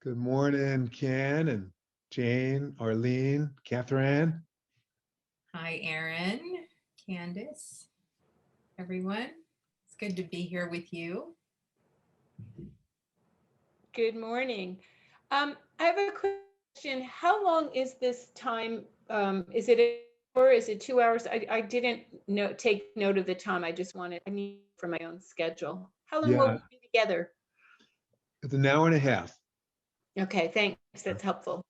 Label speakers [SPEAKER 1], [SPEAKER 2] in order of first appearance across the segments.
[SPEAKER 1] Good morning, Ken and Jane, Arlene, Catherine.
[SPEAKER 2] Hi, Erin, Candace, everyone. It's good to be here with you.
[SPEAKER 3] Good morning. I have a question. How long is this time? Is it an hour? Is it 2 hours? I didn't take note of the time. I need for my own schedule. How long will
[SPEAKER 1] Yeah,
[SPEAKER 3] we be together?
[SPEAKER 1] it's an hour and a half.
[SPEAKER 3] Okay, thanks. That's helpful.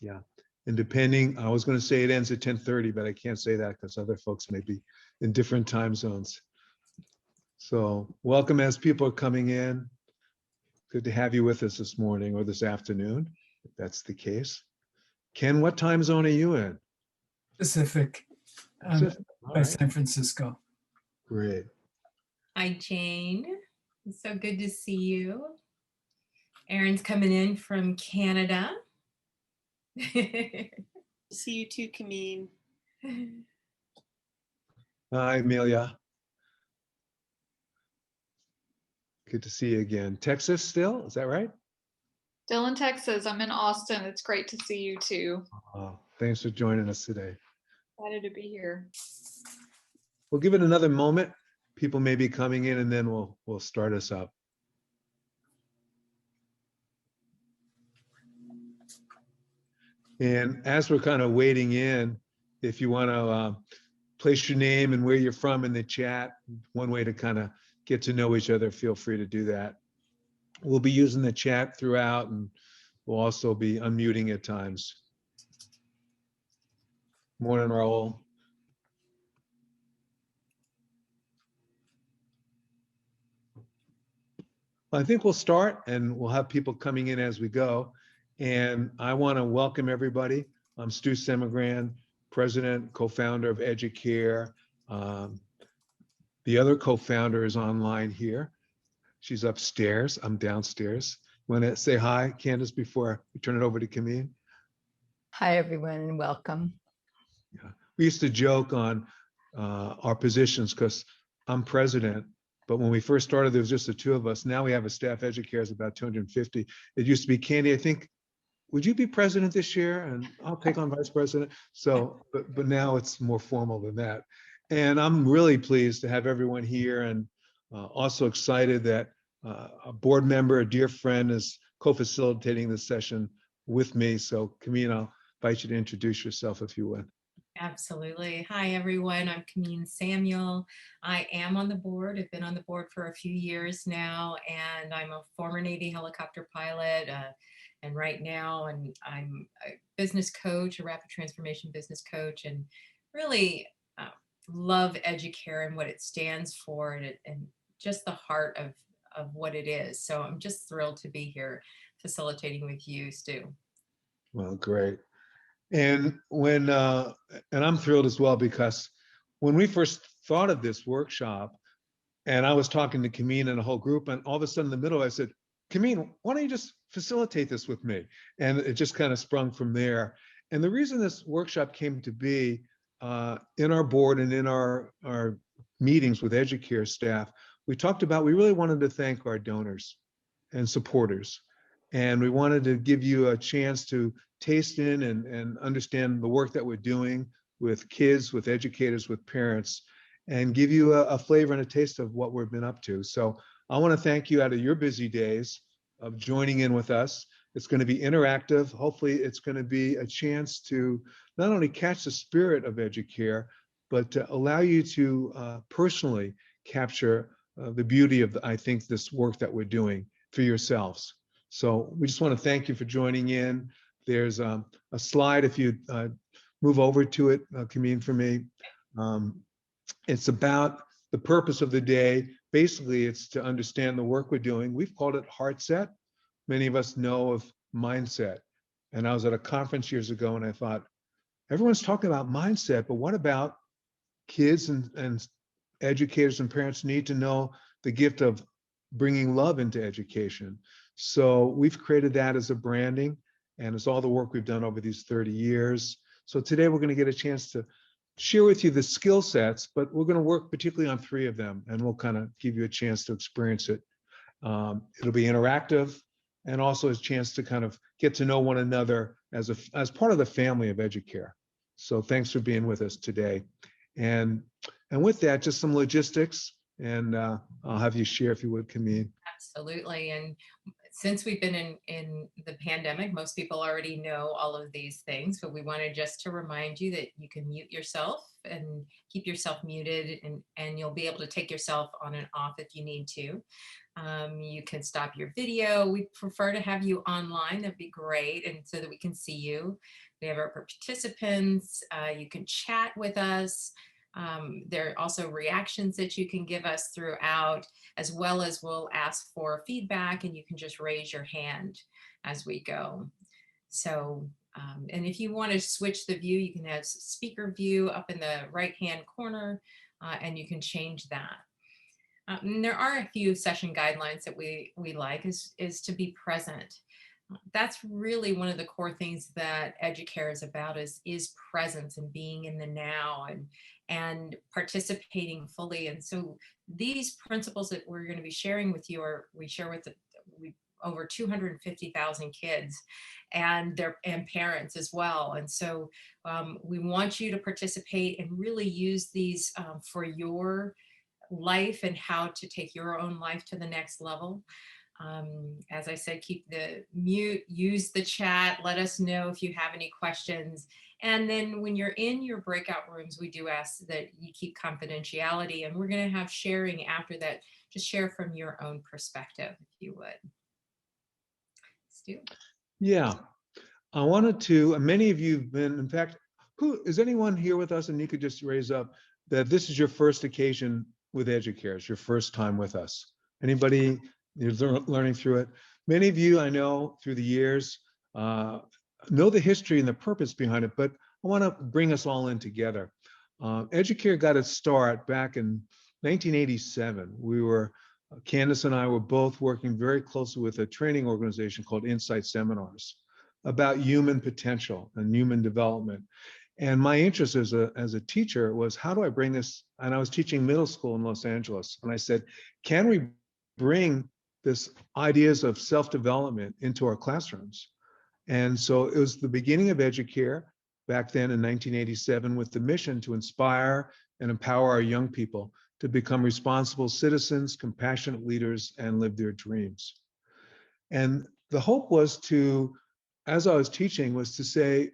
[SPEAKER 1] Yeah. And depending, I was going to say it ends at 10:30, but I can't say that because other folks may be in different time zones. So welcome as people are coming in. Good to have you with us this morning or this afternoon, if that's the case. Ken, what time zone are you in?
[SPEAKER 4] Pacific,
[SPEAKER 1] Pacific. All
[SPEAKER 4] by
[SPEAKER 1] right,
[SPEAKER 4] San Francisco.
[SPEAKER 1] great.
[SPEAKER 2] Hi, Jane. It's so good to see you. Erin's coming in from Canada.
[SPEAKER 5] See you too, Kamin.
[SPEAKER 1] Hi, Amelia. Good to see you again. Texas still, is that right?
[SPEAKER 6] Still in Texas. I'm in Austin. It's great to see you too.
[SPEAKER 1] Thanks for joining us today.
[SPEAKER 6] Excited to be here.
[SPEAKER 1] We'll give it another moment. People may be coming in and then we'll start us up. And as we're kind of waiting in, if you want to place your name and where you're from in the chat, one way to kind of get to know each other, feel free to do that. We'll be using the chat throughout and we'll also be unmuting at times. Morning, Raul. I think we'll start and we'll have people coming in as we go. And I want to welcome everybody. I'm Stu Semigran, president, co-founder of EduCare. The other co-founder is online here. She's upstairs. I'm downstairs. Want to say hi, Candace, before we turn it over to Kamin?
[SPEAKER 7] Hi, everyone, and welcome.
[SPEAKER 1] Yeah. We used to joke on our positions because I'm president, but when we first started, there was just the two of us. Now we have a staff EduCare is about 250. It used to be Candy, I think, would you be president this year? And I'll take on vice president. So, but now it's more formal than that. And I'm really pleased to have everyone here and also excited that a board member, a dear friend is co-facilitating this session with me. So Kamin, I'll invite you to introduce yourself if you would.
[SPEAKER 2] Absolutely. Hi, everyone. I'm Kamin Samuel. I am on the board. I've been on the board for a few years now, and I'm a former Navy helicopter pilot. And right now, I'm a business coach, a rapid transformation business coach, and really love EduCare and what it stands for and just the heart of what it is. So I'm just thrilled to be here facilitating with you, Stu.
[SPEAKER 1] Well, great. And when and I'm thrilled as well because when we first thought of this workshop, and I was talking to Kamin and a whole group, and all of a sudden in the middle, I said, Kamin, why don't you just facilitate this with me? And it just kind of sprung from there. And the reason this workshop came to be in our board and in our meetings with EduCare staff, we talked about, we really wanted to thank our donors and supporters. And we wanted to give you a chance to taste in and understand the work that we're doing with kids, with educators, with parents, and give you a flavor and a taste of what we've been up to. So I want to thank you out of your busy days of joining in with us. It's going to be interactive. Hopefully it's going to be a chance to not only catch the spirit of EduCare, but to allow you to personally capture the beauty of, I think, this work that we're doing for yourselves. So we just want to thank you for joining in. There's a slide, if you move over to it, Kamin, for me. It's about the purpose of the day. Basically, it's to understand the work we're doing. We've called it Heartset. Many of us know of mindset. And I was at a conference years ago and I thought, everyone's talking about mindset, but what about kids and educators and parents need to know the gift of bringing love into education. So we've created that as a branding, and it's all the work we've done over these 30 years. So today we're going to get a chance to share with you the skill sets, but we're going to work particularly on 3 of them, and we'll kind of give you a chance to experience it. It'll be interactive, and also a chance to kind of get to know one another as part of the family of EduCare. So thanks for being with us today. And with that, just some logistics, and I'll have you share if you would, Kamin.
[SPEAKER 2] Absolutely. And since we've been in the pandemic, most people already know all of these things, but we wanted just to remind you that you can mute yourself and keep yourself muted, and you'll be able to take yourself on and off if you need to. You can stop your video. We prefer to have you online. That'd be great. And so that we can see you. We have our participants. You can chat with us. There are also reactions that you can give us throughout, as well as we'll ask for feedback, and you can just raise your hand as we go. So, and if you want to switch the view, you can have speaker view up in the right-hand corner, and you can change that. And there are a few session guidelines that we like is to be present. That's really one of the core things that EduCare is about is presence and being in the now and participating fully. And so these principles that we're going to be sharing with you we share with over 250,000 kids and parents as well. And so we want you to participate and really use these for your life and how to take your own life to the next level. As I said, keep the mute, use the chat, let us know if you have any questions. And then when you're in your breakout rooms, we do ask that you keep confidentiality, and we're going to have sharing after that. Just share from your own perspective, if you would. Stu?
[SPEAKER 1] Yeah, I wanted to, many of you have been, in fact, is anyone here with us, and you could just raise up, that this is your first occasion with EduCare, it's your first time with us? Anybody? You're learning through it. Many of you I know through the years know the history and the purpose behind it, but I want to bring us all in together. EduCare got its start back in 1987. Candace and I were both working very closely with a training organization called Insight Seminars about human potential and human development. And my interest as a teacher was, how do I bring this? And I was teaching middle school in Los Angeles. And I said, can we bring this ideas of self-development into our classrooms? And so it was the beginning of EduCare back then in 1987, with the mission to inspire and empower our young people to become responsible citizens, compassionate leaders, and live their dreams. And the hope was to, as I was teaching, was to say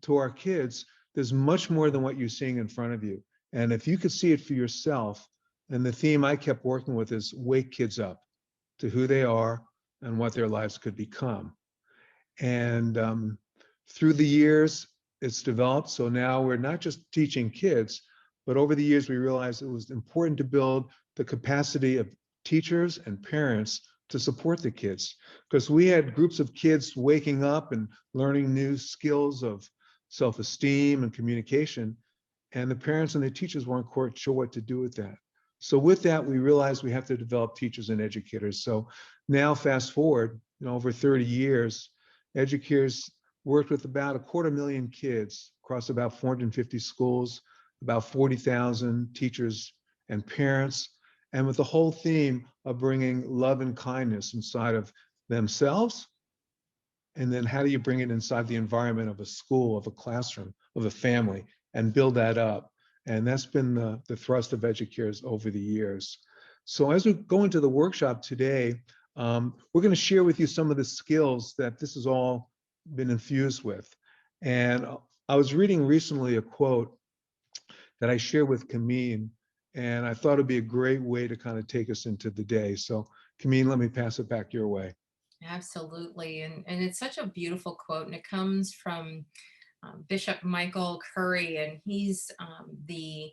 [SPEAKER 1] to our kids, there's much more than what you're seeing in front of you. And if you could see it for yourself, and the theme I kept working with is wake kids up to who they are and what their lives could become. And through the years, it's developed. So now we're not just teaching kids, but over the years, we realized it was important to build the capacity of teachers and parents to support the kids, because we had groups of kids waking up and learning new skills of self-esteem and communication, and the parents and the teachers weren't quite sure what to do with that. So with that, we realized we have to develop teachers and educators. So now fast forward, over 30 years, EduCare's worked with about 250,000 kids across about 450 schools, about 40,000 teachers and parents, and with the whole theme of bringing love and kindness inside of themselves. And then how do you bring it inside the environment of a school, of a classroom, of a family, and build that up? And that's been the thrust of EduCare's over the years. So as we go into the workshop today, we're going to share with you some of the skills that this has all been infused with. And I was reading recently a quote that I shared with Kamin, and I thought it'd be a great way to kind of take us into the day. So Kamin, let me pass it back your way.
[SPEAKER 2] Absolutely. And it's such a beautiful quote, and it comes from Bishop Michael Curry, and he's the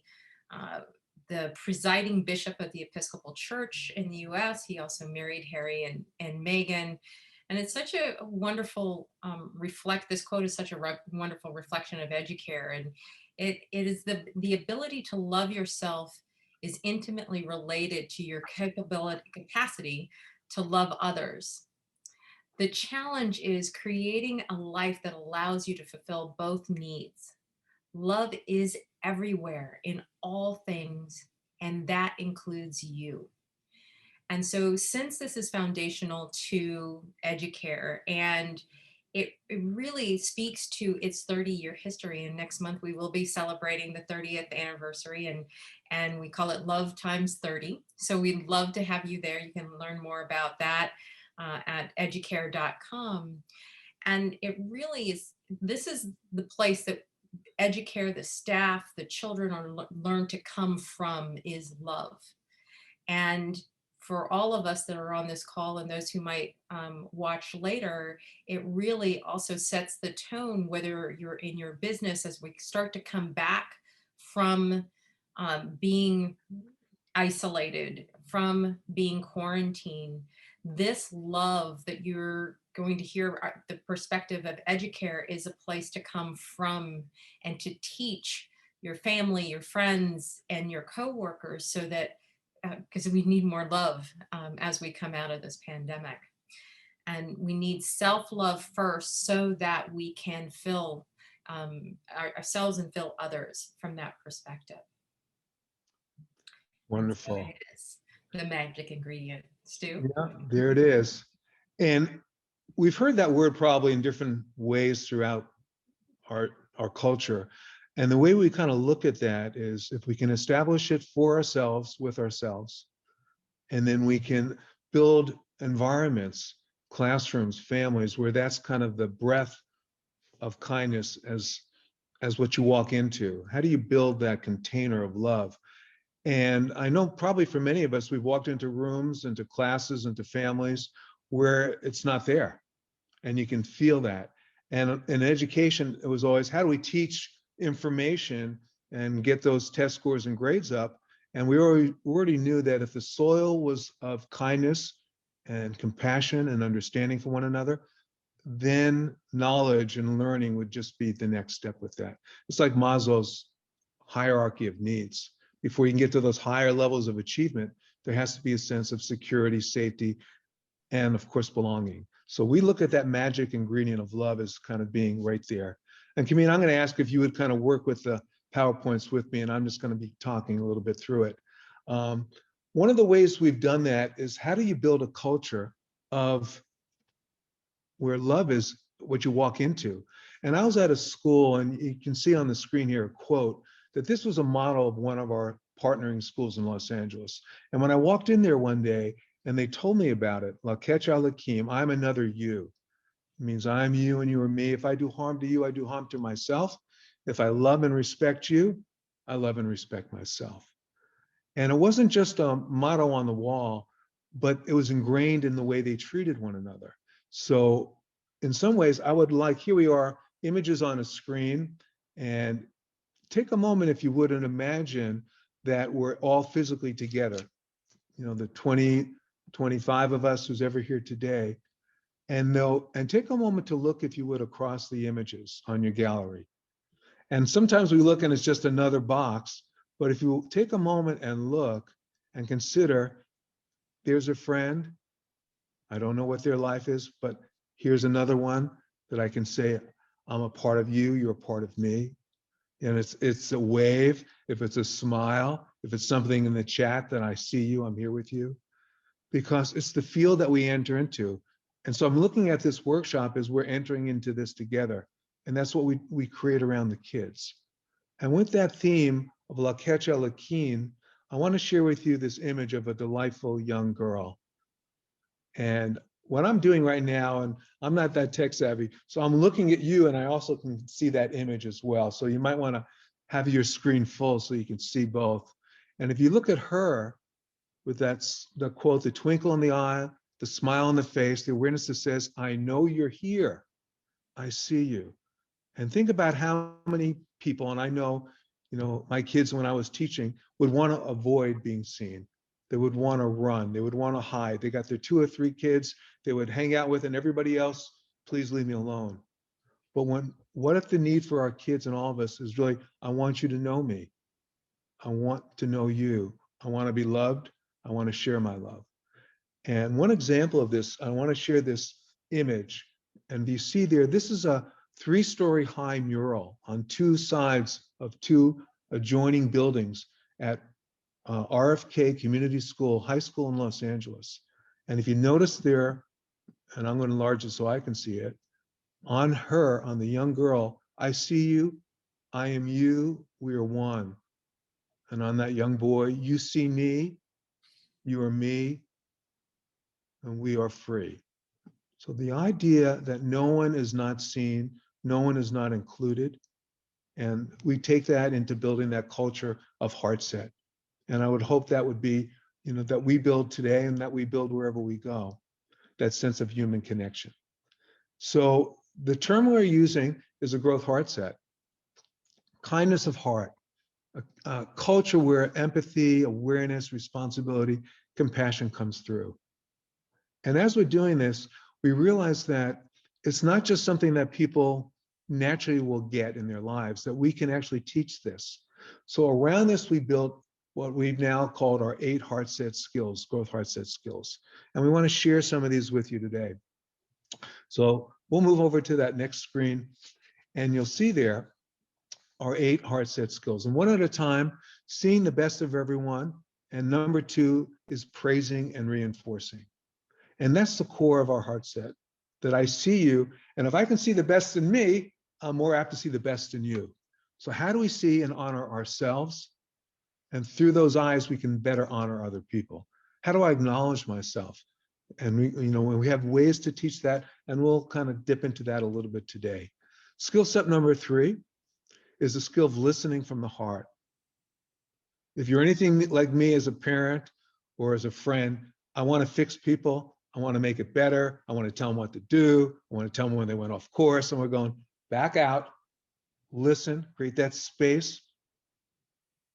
[SPEAKER 2] presiding bishop of the Episcopal Church in the U.S. He also married Harry and Meghan. And it's such a wonderful this quote is such a wonderful reflection of EduCare. And it is the ability to love yourself is intimately related to your capacity to love others. The challenge is creating a life that allows you to fulfill both needs. Love is everywhere in all things, and that includes you. And so since this is foundational to EduCare, and it really speaks to its 30-year history, and next month we will be celebrating the 30th anniversary, and we call it Love Times 30. So we'd love to have you there. You can learn more about that at educare.com. And it really is, this is the place that EduCare, the staff, the children are learn to come from, is love. And for all of us that are on this call and those who might watch later, it really also sets the tone, whether you're in your business, as we start to come back from being isolated, from being quarantined. This love that you're going to hear, the perspective of EduCare, is a place to come from and to teach your family, your friends, and your coworkers, so that because we need more love as we come out of this pandemic. And we need self-love first so that we can fill ourselves and fill others from that perspective.
[SPEAKER 1] Wonderful.
[SPEAKER 2] So it is the magic ingredient. Stu?
[SPEAKER 1] Yeah, there it is. And we've heard that word probably in different ways throughout our culture. And the way we kind of look at that is if we can establish it for ourselves, with ourselves, and then we can build environments, classrooms, families, where that's kind of the breath of kindness as what you walk into. How do you build that container of love? And I know probably for many of us, we've walked into rooms, into classes, into families where it's not there. And you can feel that. And in education, it was always, how do we teach information and get those test scores and grades up? And we already knew that if the soil was of kindness and compassion and understanding for one another, then knowledge and learning would just be the next step with that. It's like Maslow's hierarchy of needs. Before you can get to those higher levels of achievement, there has to be a sense of security, safety, and of course, belonging. So we look at that magic ingredient of love as kind of being right there. And Kamin, I'm going to ask if you would kind of work with the PowerPoints with me, and I'm just going to be talking a little bit through it. One of the ways we've done that is, how do you build a culture of where love is what you walk into? And I was at a school, and you can see on the screen here a quote, that this was a model of one of our partnering schools in Los Angeles. And when I walked in there one day and they told me about it, La Kecha Lakim, I'm another you. It means I'm you and you are me. If I do harm to you, I do harm to myself. If I love and respect you, I love and respect myself. And it wasn't just a motto on the wall, but it was ingrained in the way they treated one another. So in some ways, I would like, here we are, images on a screen, and take a moment, if you would, and imagine that we're all physically together. You know, the 20, 25 of us who's ever here today. And take a moment to look, if you would, across the images on your gallery. And sometimes we look and it's just another box, but if you take a moment and look and consider, there's a friend, I don't know what their life is, but here's another one that I can say, I'm a part of you, you're a part of me. And it's a wave, if it's a smile, if it's something in the chat that I see you, I'm here with you, because it's the field that we enter into. And so I'm looking at this workshop as we're entering into this together. And that's what we create around the kids. And with that theme of La Kecha Lakin, I want to share with you this image of a delightful young girl. And what I'm doing right now, and I'm not that tech savvy, so I'm looking at you and I also can see that image as well. So you might want to have your screen full so you can see both. And if you look at her with the quote, the twinkle in the eye, the smile on the face, the awareness that says, I know you're here, I see you. And think about how many people, and I know, my kids when I was teaching would want to avoid being seen. They would want to run. They would want to hide. They got their 2 or 3 kids they would hang out with, and everybody else, please leave me alone. But what if the need for our kids and all of us is really, I want you to know me. I want to know you. I want to be loved. I want to share my love. And one example of this, I want to share this image. And you see there, this is a 3-story high mural on 2 sides of 2 adjoining buildings at RFK Community School, high school in Los Angeles. And if you notice there, and I'm going to enlarge it so I can see it, on her, on the young girl, I see you, I am you, we are one. And on that young boy, you see me, you are me, and we are free. So the idea that no one is not seen, no one is not included, and we take that into building that culture of Heartset. And I would hope that would be, that we build today and that we build wherever we go, that sense of human connection. So the term we're using is a growth Heartset, kindness of heart, a culture where empathy, awareness, responsibility, compassion comes through. And as we're doing this, we realize that it's not just something that people naturally will get in their lives, that we can actually teach this. So around this, we built what we've now called our 8 Heartset skills, growth Heartset skills. And we want to share some of these with you today. So we'll move over to that next screen, and you'll see there our 8 Heartset skills. And one at a time, seeing the best of everyone. And number 2 is praising and reinforcing. And that's the core of our Heartset, that I see you, and if I can see the best in me, I'm more apt to see the best in you. So how do we see and honor ourselves? And through those eyes, we can better honor other people. How do I acknowledge myself? And we have ways to teach that, and we'll kind of dip into that a little bit today. Skill set number 3 is the skill of listening from the heart. If you're anything like me as a parent or as a friend, I want to fix people. I want to make it better. I want to tell them what to do. I want to tell them when they went off course. And we're going back out, listen, create that space.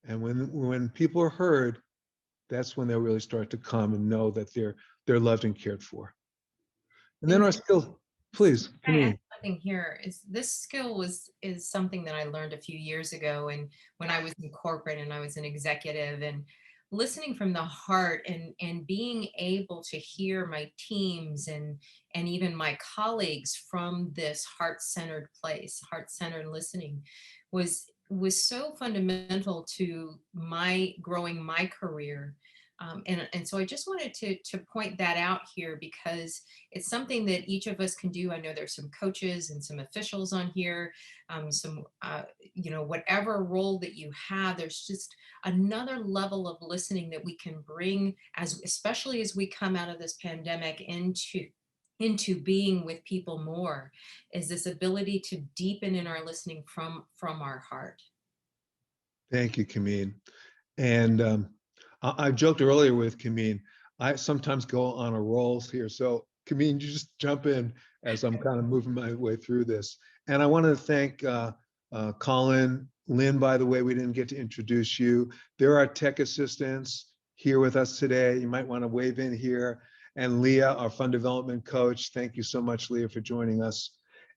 [SPEAKER 1] And when people are heard, that's when they'll really start to come and know that they're loved and cared for. And then our skill, please, Kamin.
[SPEAKER 2] Something here is this skill is something that I learned a few years ago, and when I was in corporate and I was an executive, and listening from the heart and being able to hear my teams and even my colleagues from this heart-centered place, heart-centered listening was so fundamental to my growing my career. And so I just wanted to point that out here because it's something that each of us can do. I know there's some coaches and some officials on here, whatever role that you have, there's just another level of listening that we can bring, especially as we come out of this pandemic into being with people more, is this ability to deepen in our listening from our heart.
[SPEAKER 1] Thank you, Kamin. And I joked earlier with Kamin, I sometimes go on a roll here. So Kamin, you just jump in as I'm kind of moving my way through this. And I want to thank Colin, Lynn, by the way, we didn't get to introduce you. There are tech assistants here with us today. You might want to wave in here. And Leah, our fund development coach. Thank you so much, Leah, for joining us.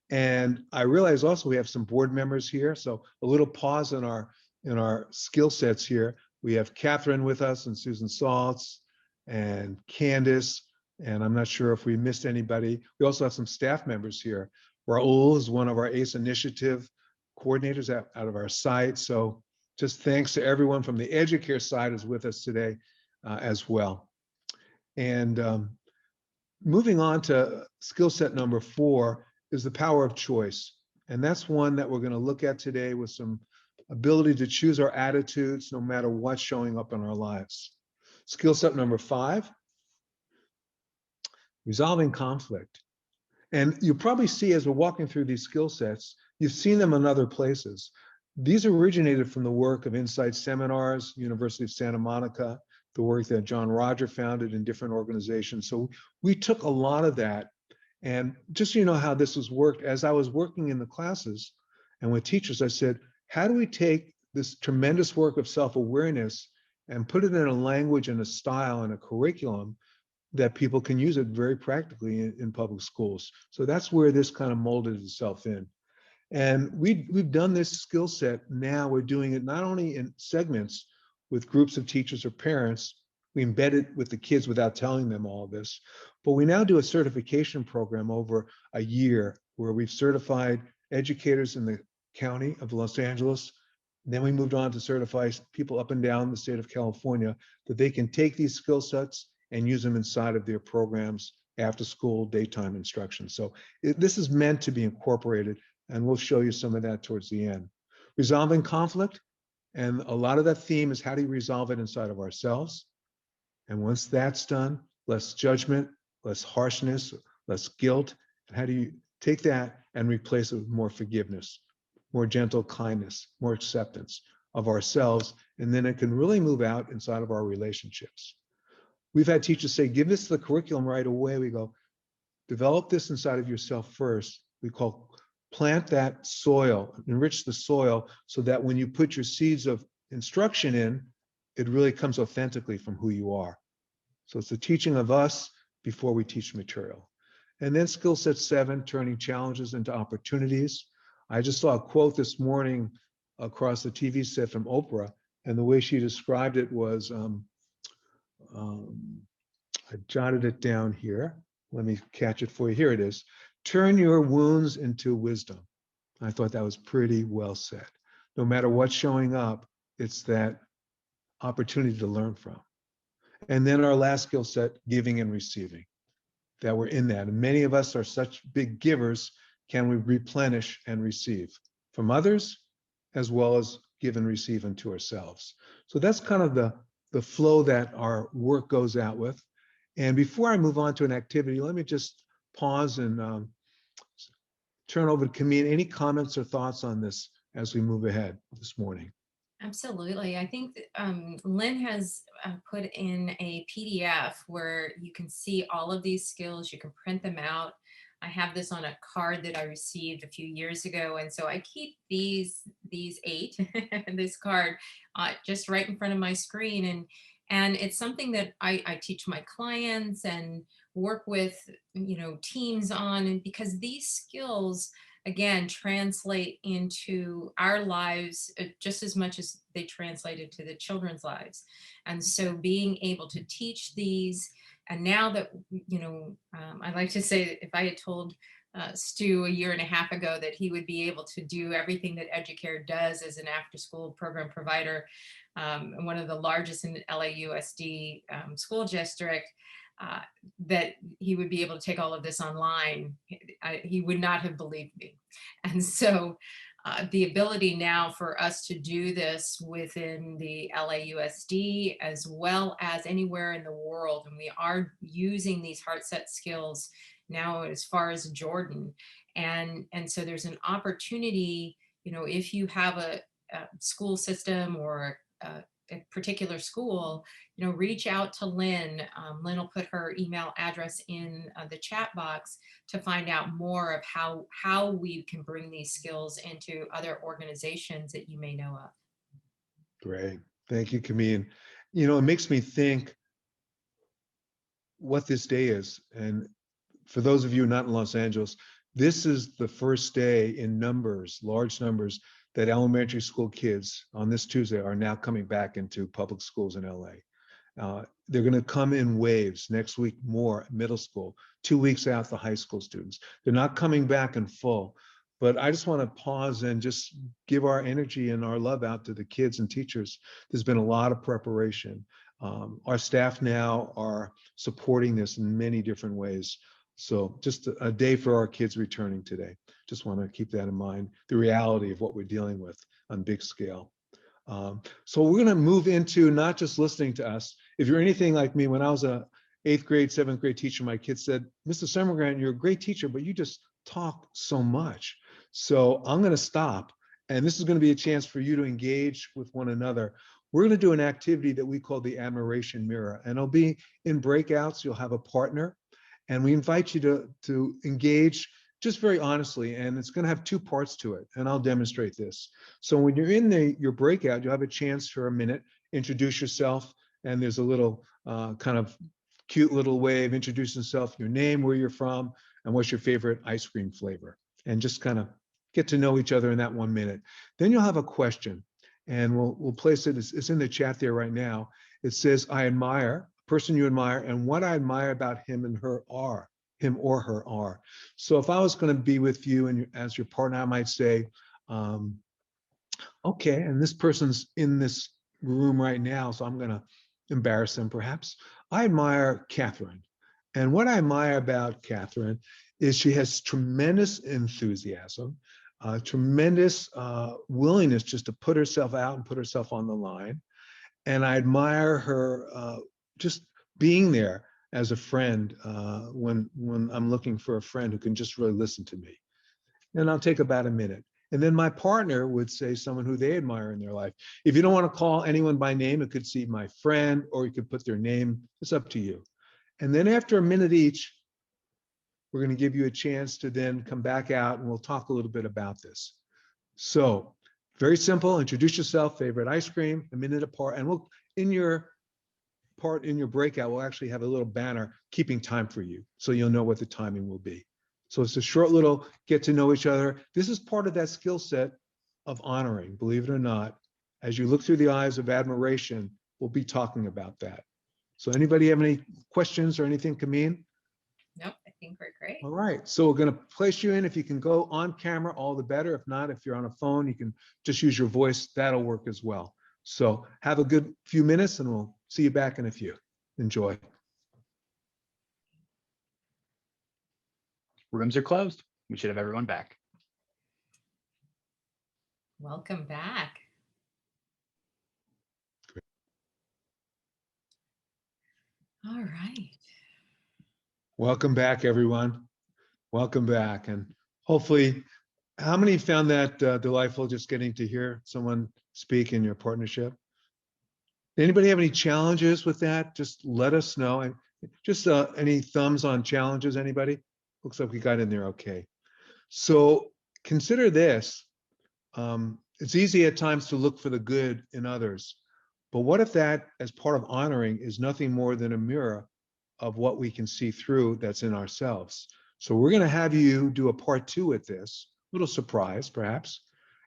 [SPEAKER 1] And I realize also we have some board members here. So a little pause in our skill sets here. We have Catherine with us and Susan Saltz and Candace, and I'm not sure if we missed anybody. We also have some staff members here. Raul is one of our ACE initiative coordinators out of our site. So just thanks to everyone from the EduCare side is with us today as well. And moving on to skill set number 4 is the power of choice. And that's one that we're going to look at today with some ability to choose our attitudes no matter what's showing up in our lives. Skill set number 5, resolving conflict. And you probably see as we're walking through these skill sets, you've seen them in other places. These originated from the work of Insight Seminars, University of Santa Monica, the work that John Roger founded in different organizations. So we took a lot of that. And just so you know how this was worked, as I was working in the classes and with teachers, I said, how do we take this tremendous work of self-awareness and put it in a language and a style and a curriculum that people can use it very practically in public schools? So that's where this kind of molded itself in. And we've done this skill set now. We're doing it not only in segments with groups of teachers or parents, we embed it with the kids without telling them all this, but we now do a certification program over a year where we've certified educators in the County of Los Angeles, Then we moved on to certify people up and down the state of California that they can take these skill sets and use them inside of their programs, after school, daytime instruction. So this is meant to be incorporated, and we'll show you some of that towards the end. Resolving conflict, and a lot of that theme is how do you resolve it inside of ourselves? And once that's done, less judgment, less harshness, less guilt. And how do you take that and replace it with more forgiveness, more gentle kindness, more acceptance of ourselves? And then it can really move out inside of our relationships. We've had teachers say, give us the curriculum right away. We go, develop this inside of yourself first. We call plant that soil, enrich the soil so that when you put your seeds of instruction in, it really comes authentically from who you are. So it's the teaching of us before we teach material. And then skill set 7, turning challenges into opportunities. I just saw a quote this morning across the TV set from Oprah, and the way she described it was, I jotted it down here. Let me catch it for you. Here it is. Turn your wounds into wisdom. I thought that was pretty well said. No matter what's showing up, it's that opportunity to learn from. And then our last skill set, giving and receiving, that we're in that. And many of us are such big givers. Can we replenish and receive from others as well as give and receive unto ourselves? So that's kind of the flow that our work goes out with. And before I move on to an activity, let me just pause and turn over to Kamin. Any comments or thoughts on this as we move ahead this morning?
[SPEAKER 2] Absolutely. I think that, Lynn has put in a PDF where you can see all of these skills. You can print them out. I have this on a card that I received a few years ago. And so I keep these 8, this card just right in front of my screen. And it's something that I teach my clients and work with, teams on, and because these skills, again, translate into our lives just as much as they translated to the children's lives. And so being able to teach these, and now that, I like to say that if I had told Stu a year and a half ago that he would be able to do everything that EduCare does as an after-school program provider, one of the largest in the LAUSD school district, that he would be able to take all of this online, he would not have believed me. And so the ability now for us to do this within the LAUSD as well as anywhere in the world, and we are using these Heartset skills now as far as Jordan. And so there's an opportunity, if you have a school system or a particular school, reach out to Lynn. Lynn will put her email address in the chat box to find out more of how we can bring these skills into other organizations that you may know of.
[SPEAKER 1] Great. Thank you, Kamin. It makes me think what this day is. And for those of you not in Los Angeles, this is the first day in numbers, large numbers, that elementary school kids on this Tuesday are now coming back into public schools in LA. They're going to come in waves. Next week, more middle school, 2 weeks out, the high school students. They're not coming back in full. But I just want to pause and just give our energy and our love out to the kids and teachers. There's been a lot of preparation. Our staff now are supporting this in many different ways. So just a day for our kids returning today. Just want to keep that in mind, the reality of what we're dealing with on big scale. So we're going to move into not just listening to us. If you're anything like me, when I was a 8th grade, 7th grade teacher, my kids said, Mr. Semigran, you're a great teacher, but you just talk so much. So I'm going to stop. And this is going to be a chance for you to engage with one another. We're going to do an activity that we call the admiration mirror. And it'll be in breakouts. You'll have a partner. And we invite you to engage just very honestly. And it's going to have 2 parts to it. And I'll demonstrate this. So when you're in your breakout, you'll have a chance for a minute, introduce yourself. And there's a little kind of cute little way of introducing yourself, your name, where you're from, and what's your favorite ice cream flavor. And just kind of get to know each other in that 1 minute. Then you'll have a question. And we'll place it, it's in the chat there right now. It says, I admire, person you admire, and what I admire about him and her are, him or her are. So if I was going to be with you and as your partner, I might say, Okay, and this person's in this room right now, so I'm going to embarrass them perhaps. I admire Catherine. And what I admire about Catherine is she has tremendous enthusiasm, tremendous willingness just to put herself out and put herself on the line. And I admire her just being there as a friend when I'm looking for a friend who can just really listen to me. And I'll take about a minute. And then my partner would say someone who they admire in their life. If you don't want to call anyone by name, it could be my friend, or you could put their name. It's up to you. And then after a minute each, we're going to give you a chance to then come back out and we'll talk a little bit about this. So very simple, introduce yourself, favorite ice cream, a minute apart. And we'll, in your breakout, we'll actually have a little banner keeping time for you. So you'll know what the timing will be. So it's a short little get to know each other. This is part of that skill set of honoring, believe it or not. As you look through the eyes of admiration, we'll be talking about that. So anybody have any questions or anything, Kamin?
[SPEAKER 2] Nope, I think we're great.
[SPEAKER 1] All right, so we're going to place you in. If you can go on camera, all the better. If not, if you're on a phone, you can just use your voice. That'll work as well. So have a good few minutes and we'll see you back in a few. Enjoy.
[SPEAKER 8] Rooms are closed. We should have everyone back.
[SPEAKER 2] Welcome back. All right.
[SPEAKER 1] Welcome back, everyone. Welcome back. And hopefully, how many found that delightful just getting to hear someone speak in your partnership? Anybody have any challenges with that? Just let us know. And just any thumbs on challenges, anybody? Looks like we got in there okay. So consider this. It's easy at times to look for the good in others. But what if that, as part of honoring, is nothing more than a mirror of what we can see through that's in ourselves? So we're going to have you do a part 2 with this, little surprise perhaps.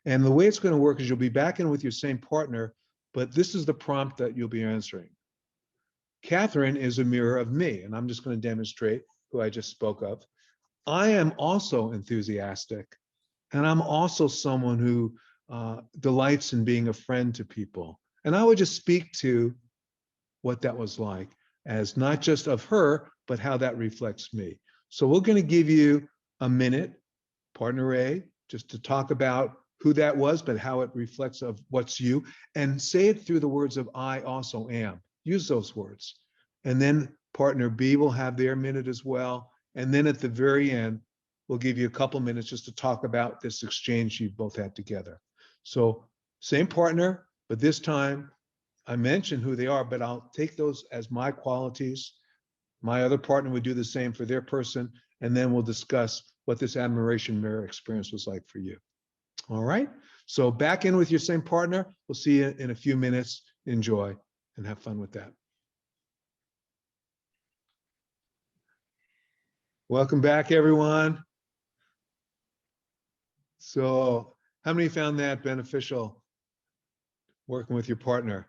[SPEAKER 1] And the way it's going to work is you'll be back in with your same partner, but this is the prompt that you'll be answering. Catherine is a mirror of me, and I'm just going to demonstrate who I just spoke of. I am also enthusiastic, and I'm also someone who delights in being a friend to people. And I would just speak to what that was like as not just of her, but how that reflects me. So we're going to give you a minute, partner A, just to talk about who that was, but how it reflects of what's you, and say it through the words of I also am. Use those words. And then partner B will have their minute as well. And then at the very end, we'll give you a couple minutes just to talk about this exchange you both had together. So same partner, but this time I mentioned who they are, but I'll take those as my qualities. My other partner would do the same for their person, and then we'll discuss what this admiration mirror experience was like for you. All right, so back in with your same partner. We'll see you in a few minutes. Enjoy and have fun with that. Welcome back, everyone. So how many found that beneficial working with your partner?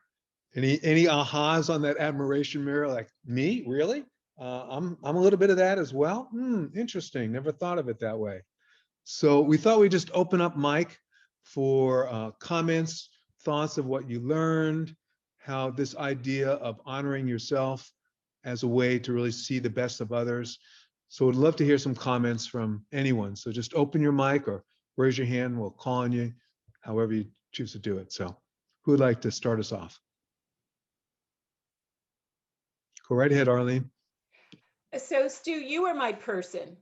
[SPEAKER 1] Any ahas on that admiration mirror? Like, me, really? I'm a little bit of that as well. Interesting. Never thought of it that way. So we thought we'd just open up mic for comments, thoughts of what you learned, how this idea of honoring yourself as a way to really see the best of others. So we'd love to hear some comments from anyone. So just open your mic or raise your hand. We'll call on you, however you choose to do it. So who would like to start us off? Go right ahead, Arlene.
[SPEAKER 3] So Stu, you were my person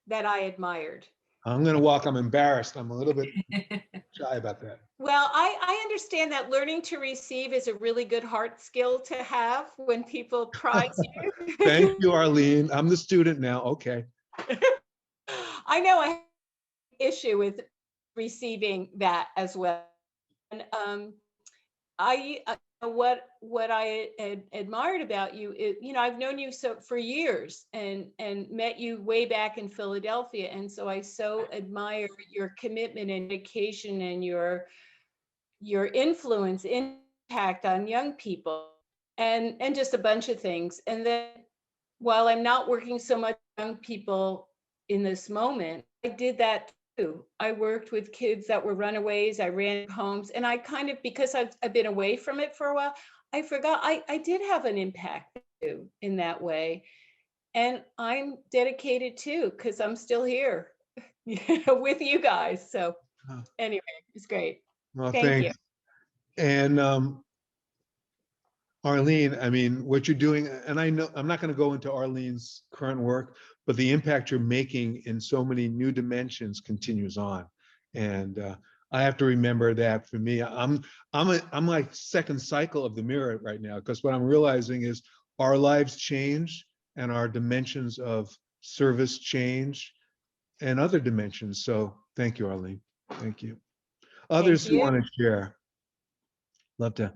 [SPEAKER 3] that I admired.
[SPEAKER 1] I'm going to walk. I'm embarrassed. I'm a little bit shy about that.
[SPEAKER 3] Well, I understand that learning to receive is a really good heart skill to have when people prize you.
[SPEAKER 1] Thank you, Arlene. I'm the student now. Okay.
[SPEAKER 3] I know I have an issue with receiving that as well. And what I admired about you is, I've known you for years and met you way back in Philadelphia, and so I so admire your commitment and dedication and your influence, impact on young people, and just a bunch of things. And then, while I'm not working so much with young people in this moment, I did that too. I worked with kids that were runaways. I ran homes, and I kind of, because I've been away from it for a while, I forgot I did have an impact too in that way. And I'm dedicated too, because I'm still here with you guys. So
[SPEAKER 1] Oh.
[SPEAKER 3] anyway, it's great.
[SPEAKER 1] Well,
[SPEAKER 3] Thank you.
[SPEAKER 1] thanks. And Arlene, I mean, what you're doing, and I know I'm not going to go into Arlene's current work, but the impact you're making in so many new dimensions continues on. And I have to remember that for me, I'm like second cycle of the mirror right now, because what I'm realizing is our lives change and our dimensions of service change and other dimensions. So thank you, Arlene. Thank you. Others who
[SPEAKER 3] you.
[SPEAKER 1] want to share, love to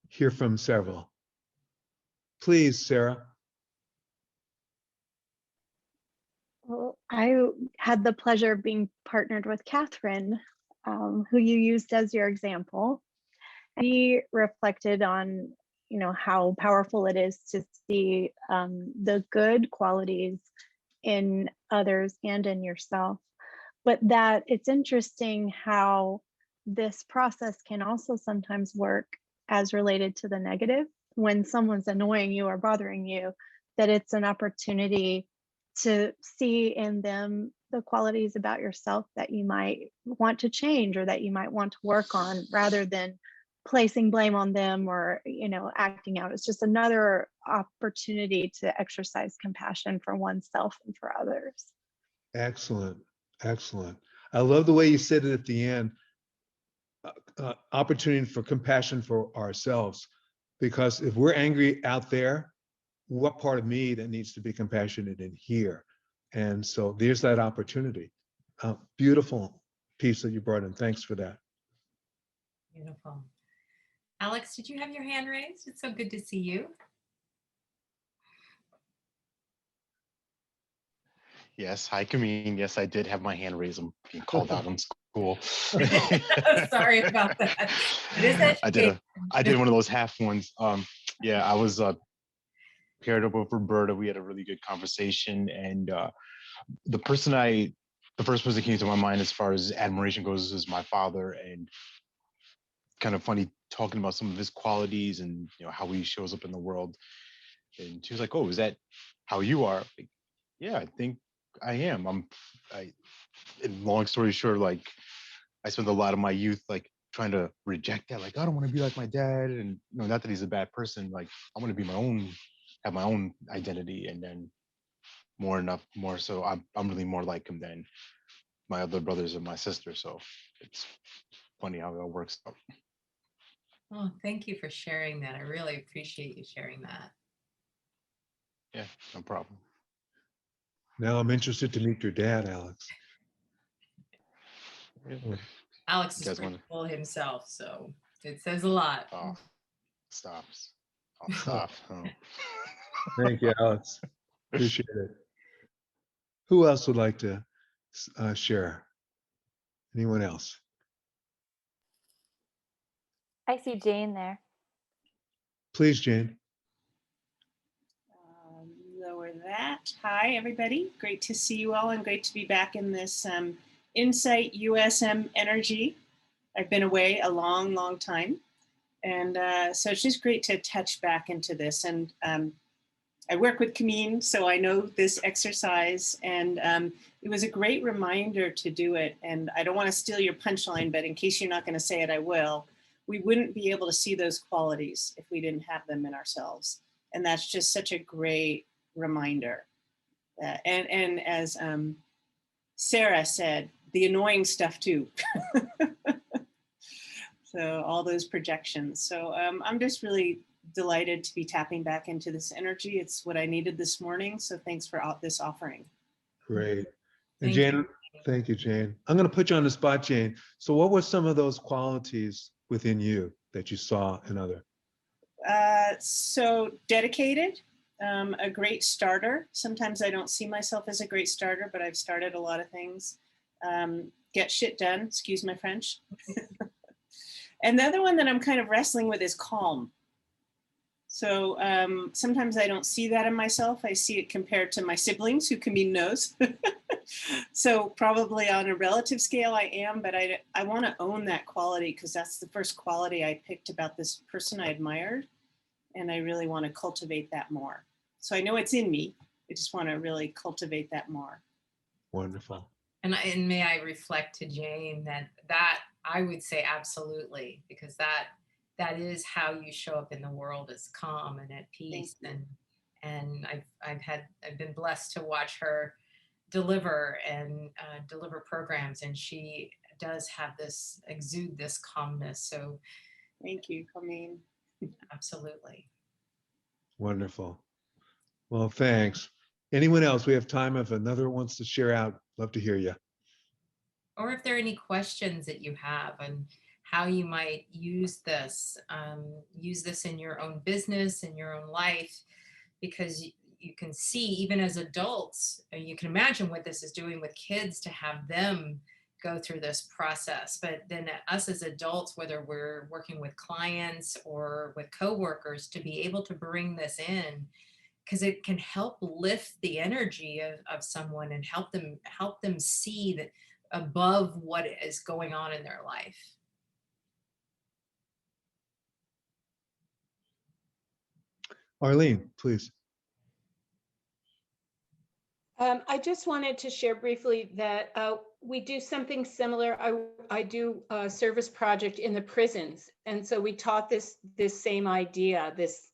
[SPEAKER 1] hear from several. Please, Sarah.
[SPEAKER 9] Well, I had the pleasure of being partnered with Catherine, who you used as your example. He reflected on, how powerful it is to see the good qualities in others and in yourself, but that it's interesting how this process can also sometimes work as related to the negative. When someone's annoying you or bothering you, that it's an opportunity to see in them the qualities about yourself that you might want to change or that you might want to work on, rather than placing blame on them or acting out. It's just another opportunity to exercise compassion for oneself and for others.
[SPEAKER 1] Excellent. Excellent. I love the way you said it at the end. Opportunity for compassion for ourselves, because if we're angry out there, what part of me that needs to be compassionate in here? And so there's that opportunity. Beautiful piece that you brought in. Thanks for that.
[SPEAKER 2] Beautiful. Alex, did you have your hand raised? It's so good to see you.
[SPEAKER 8] Yes, hi, Kamin. Yes, I did have my hand raised. I'm being called out in school.
[SPEAKER 2] Sorry about that.
[SPEAKER 8] I did one of those half ones. Yeah, I was paired up with Roberta. We had a really good conversation, and the first person that came to my mind as far as admiration goes is my father. And kind of funny talking about some of his qualities and how he shows up in the world. And she was like, "Oh, is that how you are?" Like, yeah, I think I am. And long story short, like I spent a lot of my youth like trying to reject that. Like, I don't want to be like my dad, and not that he's a bad person. Like, I want to be have my own identity. And then more so, I'm really more like him than my other brothers and my sister. So it's funny how it works out.
[SPEAKER 2] Oh, thank you for sharing that. I really appreciate you sharing that.
[SPEAKER 8] Yeah, no problem.
[SPEAKER 1] Now I'm interested to meet your dad, Alex.
[SPEAKER 2] Alex is pretty cool himself, so it says a lot.
[SPEAKER 8] Oh, stops. I'll stop. Oh.
[SPEAKER 1] Thank you, Alex. Appreciate it. Who else would like to share? Anyone else?
[SPEAKER 10] I see Jane there.
[SPEAKER 1] Please, Jane.
[SPEAKER 5] Lower that. Hi, everybody. Great to see you all and great to be back in this Insight USM energy. I've been away a long, long time. And so it's just great to touch back into this. And I work with Kamin, so I know this exercise. And it was a great reminder to do it. And I don't want to steal your punchline, but in case you're not going to say it, I will. We wouldn't be able to see those qualities if we didn't have them in ourselves. And that's just such a great reminder. And as Sarah said, the annoying stuff too. So all those projections. So I'm just really delighted to be tapping back into this energy. It's what I needed this morning. So thanks for this offering.
[SPEAKER 1] Great. And Jane, thank you, Jane. I'm going to put you on the spot, Jane. So what were some of those qualities within you that you saw in other?
[SPEAKER 5] So dedicated, a great starter. Sometimes I don't see myself as a great starter, but I've started a lot of things. Get shit done, excuse my French. And the other one that I'm kind of wrestling with is calm. So sometimes I don't see that in myself. I see it compared to my siblings, who Kamin knows. So probably on a relative scale I am, but I want to own that quality because that's the first quality I picked about this person I admired. And I really want to cultivate that more. So I know it's in me. I just want to really cultivate that more.
[SPEAKER 1] Wonderful.
[SPEAKER 2] And may I reflect to Jane that I would say absolutely, because that is how you show up in the world, as calm and at peace. And I've been blessed to watch her deliver programs, and she does have exude this calmness. So
[SPEAKER 5] thank you, Kamin.
[SPEAKER 2] Absolutely.
[SPEAKER 1] Wonderful. Well, thanks. Anyone else? We have time if another wants to share out. Love to hear you.
[SPEAKER 2] Or if there are any questions that you have and how you might use this in your own business, in your own life, because you can see, even as adults, you can imagine what this is doing with kids to have them go through this process. But then us as adults, whether we're working with clients or with coworkers, to be able to bring this in, because it can help lift the energy of someone and help them see that above what is going on in their life.
[SPEAKER 1] Arlene, please.
[SPEAKER 3] I just wanted to share briefly that we do something similar. I do a service project in the prisons. And so we taught this same idea, this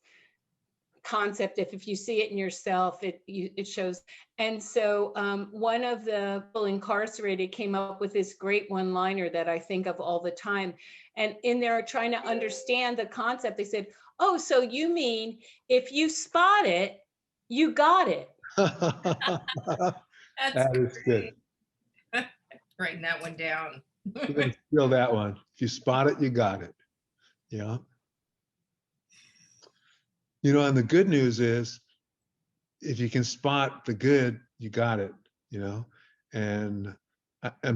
[SPEAKER 3] concept, if you see it in yourself, it shows. And so one of the people incarcerated came up with this great one-liner that I think of all the time. And in there, trying to understand the concept, they said, oh, so you mean if you spot it, you got it.
[SPEAKER 1] That is good.
[SPEAKER 2] Writing that one down.
[SPEAKER 1] You're going to steal that one. If you spot it, you got it. Yeah. You know, and the good news is, if you can spot the good, you got it, you know. And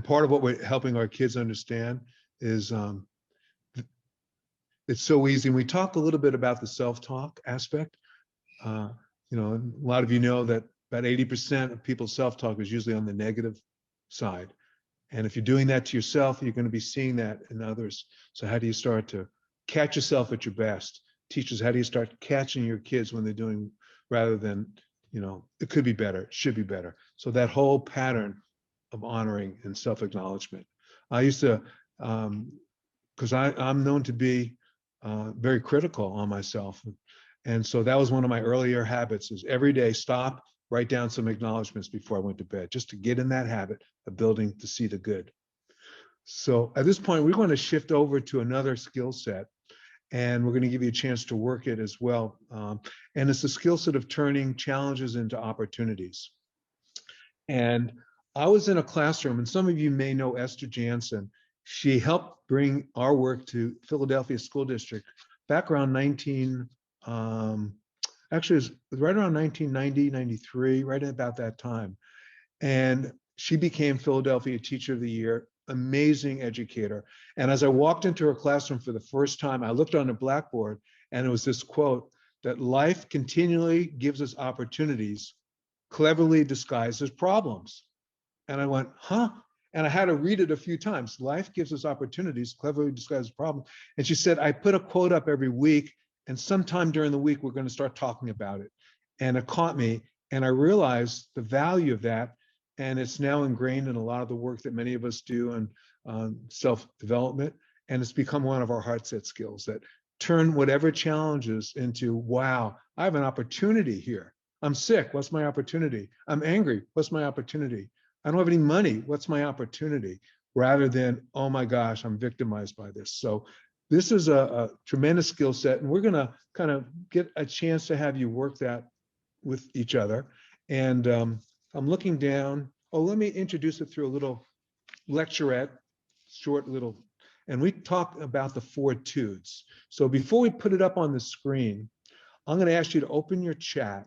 [SPEAKER 1] part of what we're helping our kids understand is it's so easy. And we talked a little bit about the self-talk aspect. You know, a lot of you know that about 80% of people's self-talk is usually on the negative side. And if you're doing that to yourself, you're going to be seeing that in others. So how do you start to catch yourself at your best? Teachers, how do you start catching your kids when they're doing, rather than, you know, it could be better, it should be better. So that whole pattern of honoring and self-acknowledgement. I used to, because I'm known to be very critical on myself. And so that was one of my earlier habits, is every day stop, write down some acknowledgments before I went to bed, just to get in that habit of building to see the good. So at this point, we're going to shift over to another skill set, and we're going to give you a chance to work it as well. And it's the skill set of turning challenges into opportunities. And I was in a classroom, and some of you may know Esther Jansen. She helped bring our work to Philadelphia School District back around actually it was right around 1990, 93, right about that time. And she became Philadelphia Teacher of the Year, amazing educator. And as I walked into her classroom for the first time, I looked on the blackboard, and it was this quote, that life continually gives us opportunities, cleverly disguised as problems. And I went, huh? And I had to read it a few times. Life gives us opportunities, cleverly disguised as problems. And she said, I put a quote up every week, and sometime during the week, we're going to start talking about it. And it caught me, and I realized the value of that. And it's now ingrained in a lot of the work that many of us do on self-development. And it's become one of our Heartset skills, that turn whatever challenges into, wow, I have an opportunity here. I'm sick, what's my opportunity? I'm angry, what's my opportunity? I don't have any money, what's my opportunity? Rather than, oh my gosh, I'm victimized by this. So this is a tremendous skill set, and we're gonna kind of get a chance to have you work that with each other. And I'm looking down. Oh, let me introduce it through a little lecturette, short little, and we talked about the Fortitudes. So before we put it up on the screen, I'm going to ask you to open your chat.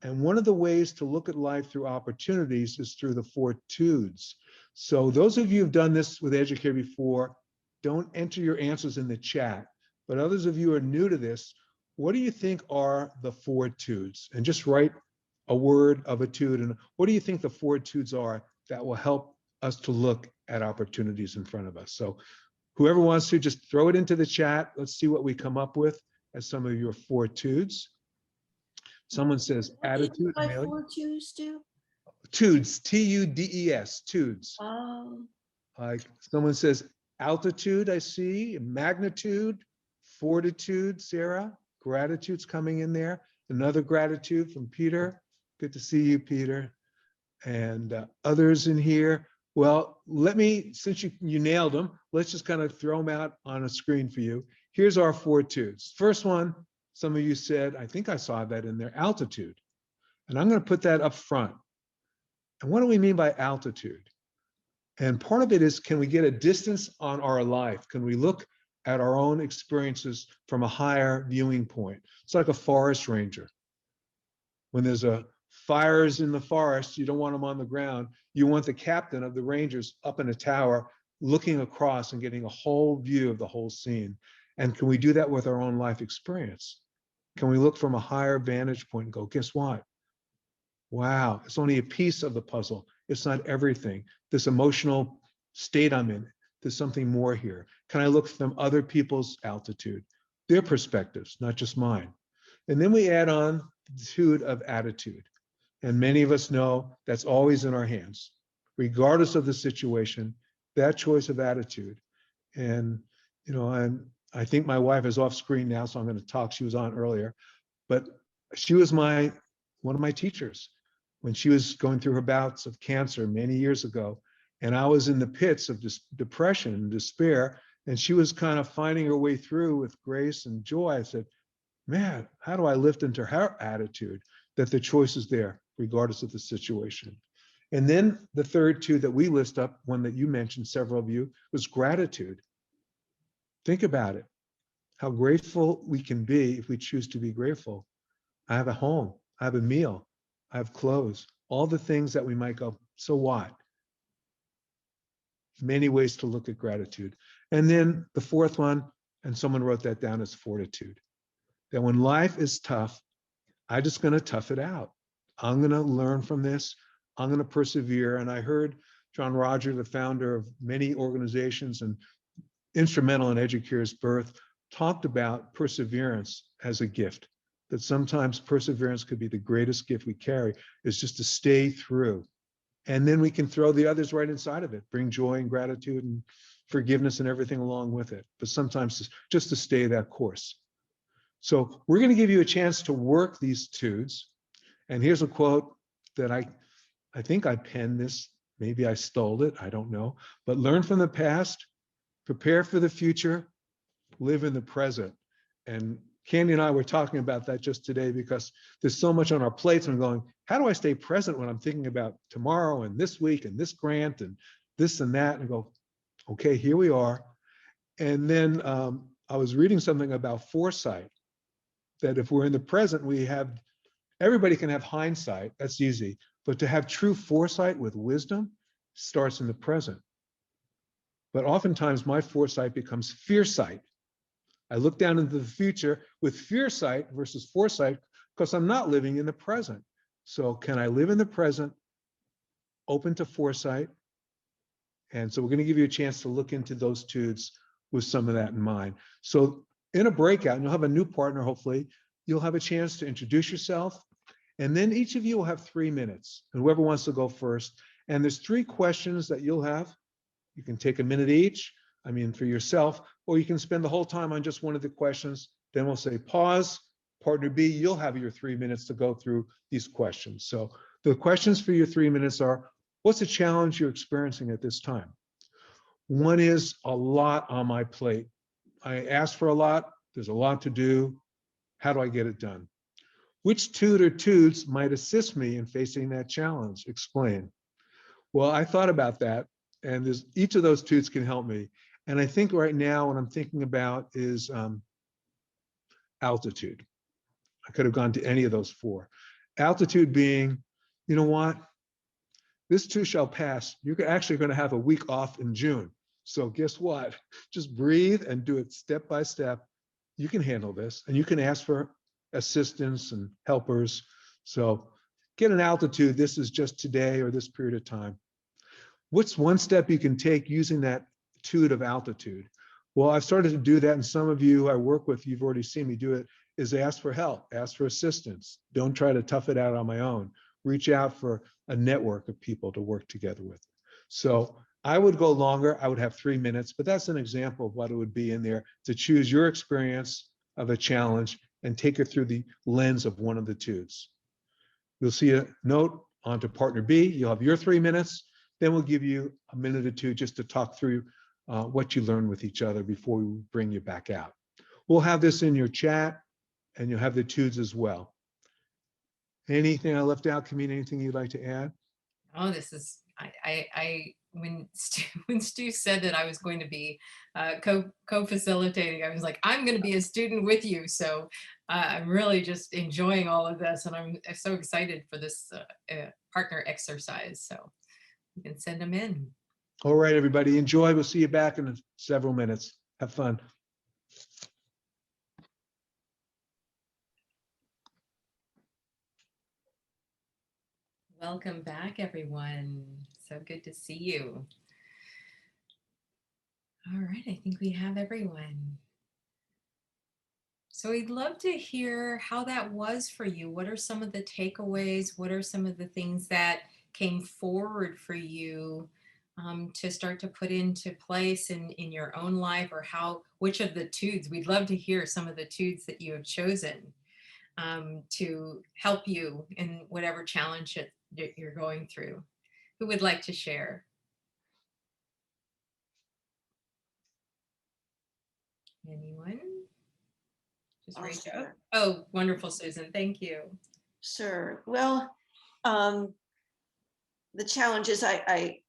[SPEAKER 1] And one of the ways to look at life through opportunities is through the Fortitudes. So those of you who've done this with EduCare before, don't enter your answers in the chat. But others of you who are new to this, what do you think are the Fortitudes? And just write a word of a tude. And what do you think the Fortitudes are that will help us to look at opportunities in front of us. So whoever wants to, just throw it into the chat. Let's see what we come up with as some of your fortitudes. Someone says attitude. Amelia.
[SPEAKER 11] Fortitudes do?
[SPEAKER 1] Tudes, T-U-D-E-S, tudes.
[SPEAKER 11] Oh.
[SPEAKER 1] Like someone says altitude, I see, magnitude, fortitude, Sarah, gratitude's coming in there. Another gratitude from Peter. Good to see you, Peter. And others in here. Well, let me, since you nailed them, let's just kind of throw them out on a screen for you. Here's our fortitudes. First one, some of you said, I think I saw that in there, altitude. And I'm going to put that up front. And what do we mean by altitude? And part of it is, can we get a distance on our life? Can we look at our own experiences from a higher viewing point? It's like a forest ranger. When there's fires in the forest, you don't want them on the ground. You want the captain of the rangers up in a tower looking across and getting a whole view of the whole scene. And can we do that with our own life experience? Can we look from a higher vantage point and go, guess what? Wow, it's only a piece of the puzzle. It's not everything. This emotional state I'm in, there's something more here. Can I look from other people's altitude, their perspectives, not just mine? And then we add on the attitude of attitude. And many of us know that's always in our hands, regardless of the situation, that choice of attitude. And, you know, I think my wife is off screen now, so I'm going to talk. She was on earlier, but she was one of my teachers when she was going through her bouts of cancer many years ago. And I was in the pits of depression and despair. And she was kind of finding her way through with grace and joy. I said, man, how do I lift into her attitude that the choice is there, regardless of the situation? And then the third two that we list up, one that you mentioned, several of you, was gratitude. Think about it, how grateful we can be if we choose to be grateful. I have a home, I have a meal, I have clothes, all the things that we might go, so what? Many ways to look at gratitude. And then the fourth one, and someone wrote that down, is fortitude. That when life is tough, I'm just going to tough it out. I'm going to learn from this. I'm going to persevere. And I heard John Roger, the founder of many organizations and instrumental in EduCare's birth, talked about perseverance as a gift. That sometimes perseverance could be the greatest gift we carry, is just to stay through. And then we can throw the others right inside of it, bring joy and gratitude and forgiveness and everything along with it. But sometimes just to stay that course. So we're going to give you a chance to work these tudes. And here's a quote that I think I penned this, maybe I stole it, I don't know. But learn from the past, prepare for the future, live in the present. And Candy and I were talking about that just today, because there's so much on our plates and I'm going, how do I stay present when I'm thinking about tomorrow and this week and this grant and this and that? And I go, okay, here we are. And then I was reading something about foresight, that if we're in the present, everybody can have hindsight, that's easy, but to have true foresight with wisdom starts in the present. But oftentimes my foresight becomes fearsight. I look down into the future with fearsight versus foresight because I'm not living in the present. So can I live in the present, open to foresight? And so we're going to give you a chance to look into those tudes with some of that in mind. So in a breakout, and you'll have a new partner, hopefully, you'll have a chance to introduce yourself. And then each of you will have 3 minutes, and whoever wants to go first. And there's 3 questions that you'll have. You can take a minute each, for yourself, or you can spend the whole time on just one of the questions. Then we'll say pause. Partner B, you'll have your 3 minutes to go through these questions. So the questions for your 3 minutes are, what's the challenge you're experiencing at this time? One is a lot on my plate. I asked for a lot. There's a lot to do. How do I get it done? Which tude or tudes might assist me in facing that challenge? Explain. Well, I thought about that, and each of those tudes can help me. And I think right now what I'm thinking about is altitude. I could have gone to any of those 4. Altitude being, you know what? This too shall pass. You're actually going to have a week off in June. So guess what? Just breathe and do it step by step. You can handle this, and you can ask for assistance and helpers. So get an altitude. This is just today or this period of time. what's one step you can take using that tude of altitude? Well, I've started to do that, and some of you I work with, you've already seen me do it, is ask for help, ask for assistance. Don't try to tough it out on my own. Reach out for a network of people to work together with. So I would go longer. I would have 3 minutes, but that's an example of what it would be in there, to choose your experience of a challenge and take it through the lens of one of the tudes. You'll see a note onto partner B. You'll have your 3 minutes. Then we'll give you a minute or two just to talk through what you learned with each other before we bring you back out. We'll have this in your chat, and you'll have the tudes as well. Anything I left out, Kamin, anything you'd like to add?
[SPEAKER 2] Oh, this is, when Stu said that I was going to be co-facilitating, I was like, I'm going to be a student with you. So I'm really just enjoying all of this, and I'm so excited for this partner exercise. So you can send them in.
[SPEAKER 1] All right, everybody, enjoy. We'll see you back in several minutes. Have fun.
[SPEAKER 2] Welcome back, everyone. So good to see you. All right, I think we have everyone. So we'd love to hear how that was for you. What are some of the takeaways? What are some of the things that came forward for you to start to put into place in your own life, or which of the tudes? We'd love to hear some of the tudes that you have chosen to help you in whatever challenge that you're going through. Who would like to share? Anyone? Just
[SPEAKER 11] I'll
[SPEAKER 2] raise
[SPEAKER 11] share.
[SPEAKER 2] Oh, wonderful, Susan. Thank you.
[SPEAKER 11] Sure. Well, the challenges I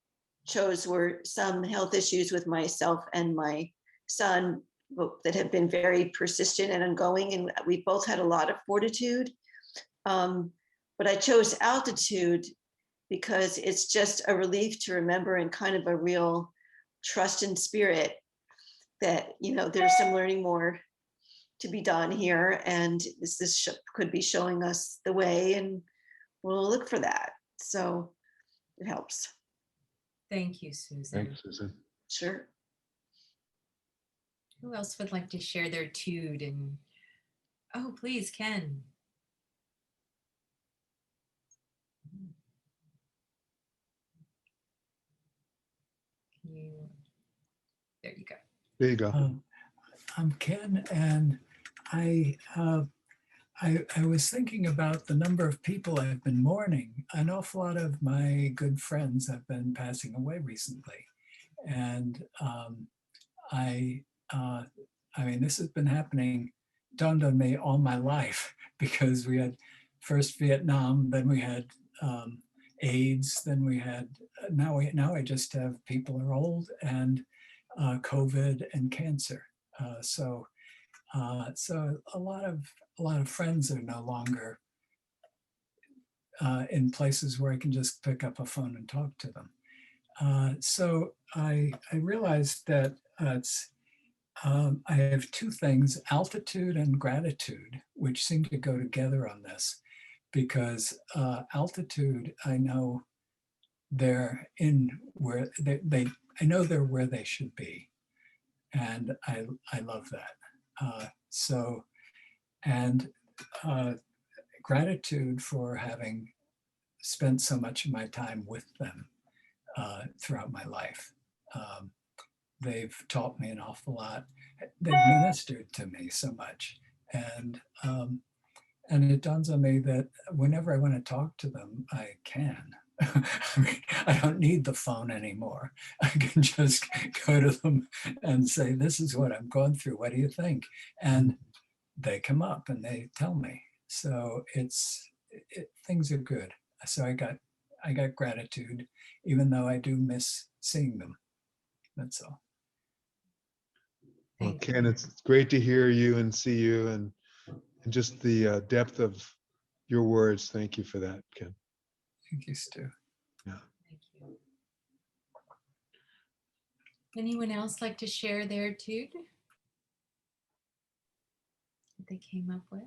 [SPEAKER 11] chose were some health issues with myself and my son that have been very persistent and ongoing, and we both had a lot of fortitude. But I chose altitude because it's just a relief to remember, and kind of a real trust in spirit that, you know, there's some learning more to be done here, and this could be showing us the way, and we'll look for that. So it helps.
[SPEAKER 2] Thank you, Susan.
[SPEAKER 1] Thanks, Susan.
[SPEAKER 11] Sure.
[SPEAKER 2] Who else would like to share their tude? And oh, please, Ken. There you go.
[SPEAKER 1] There you go.
[SPEAKER 4] I'm Ken, and I was thinking about the number of people I've been mourning. An awful lot of my good friends have been passing away recently, and I mean, this has been happening, dawned on me all my life, because we had first Vietnam, then we had AIDS, then we had now I just have people are old, and COVID and cancer. So a lot of friends are no longer in places where I can just pick up a phone and talk to them. So I realized that I have two things, altitude and gratitude, which seem to go together on this, because altitude, I know they're in where I know they're where they should be. And I love that. Gratitude for having spent so much of my time with them throughout my life. They've taught me an awful lot. They've ministered to me so much. And it dawns on me that whenever I want to talk to them, I can. I mean, I don't need the phone anymore. I can just go to them and say, this is what I'm going through. What do you think? And they come up and they tell me. So things are good. So I got gratitude, even though I do miss seeing them. That's all.
[SPEAKER 1] Well, Ken, it's great to hear you and see you, and just the depth of your words. Thank you for that, Ken.
[SPEAKER 4] Thank you, Stu.
[SPEAKER 1] Yeah.
[SPEAKER 2] Thank you. Anyone else like to share their tude that they came up with?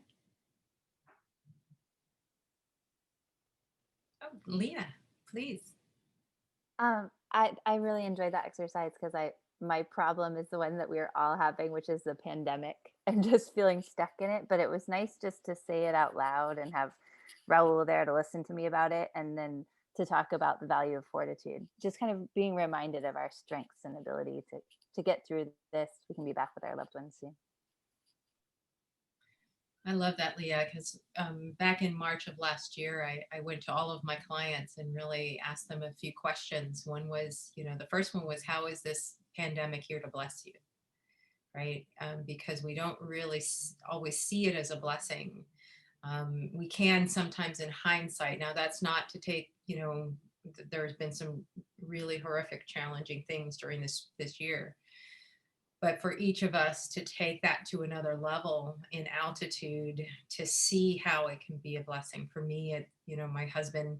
[SPEAKER 2] Oh, Leah, please.
[SPEAKER 10] I I really enjoyed that exercise because my problem is the one that we are all having, which is the pandemic and just feeling stuck in it. But it was nice just to say it out loud and have Raul there to listen to me about it, and then to talk about the value of fortitude, just kind of being reminded of our strengths and ability to get through this. We can be back with our loved ones soon.
[SPEAKER 2] I love that, Leah, because back in March of last year, I went to all of my clients and really asked them a few questions. One was, the first one was, how is this pandemic here to bless you? Right? Because we don't really always see it as a blessing. We can sometimes in hindsight. Now, that's not to take, there's been some really horrific, challenging things during this year. But for each of us to take that to another level in altitude, to see how it can be a blessing. For me, my husband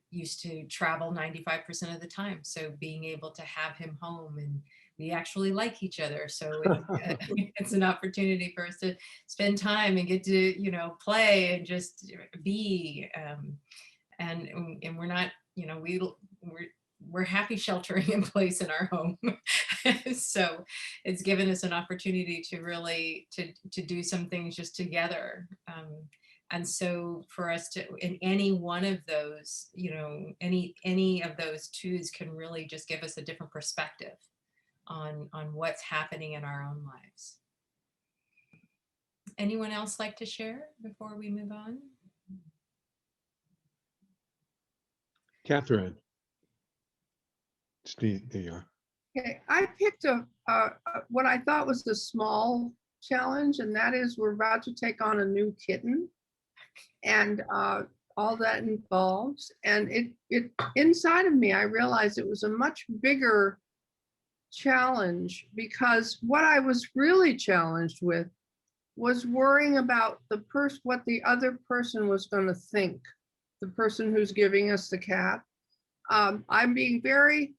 [SPEAKER 2] used to travel 95% of the time. So being able to have him home, and we actually like each other. So it's an opportunity for us to spend time and get to, play and just be. And we're not, we're happy sheltering in place in our home. So it's given us an opportunity to really to do some things just together. And so for us to, in any one of those, any of those twos can really just give us a different perspective on what's happening in our own lives. Anyone else like to share before we move on?
[SPEAKER 1] Catherine. Steve, there you are.
[SPEAKER 12] Okay, I picked what I thought was a small challenge, and that is we're about to take on a new kitten, and all that involves. And it inside of me, I realized it was a much bigger challenge, because what I was really challenged with was worrying about what the other person was going to think, the person who's giving us the cat. I'm being very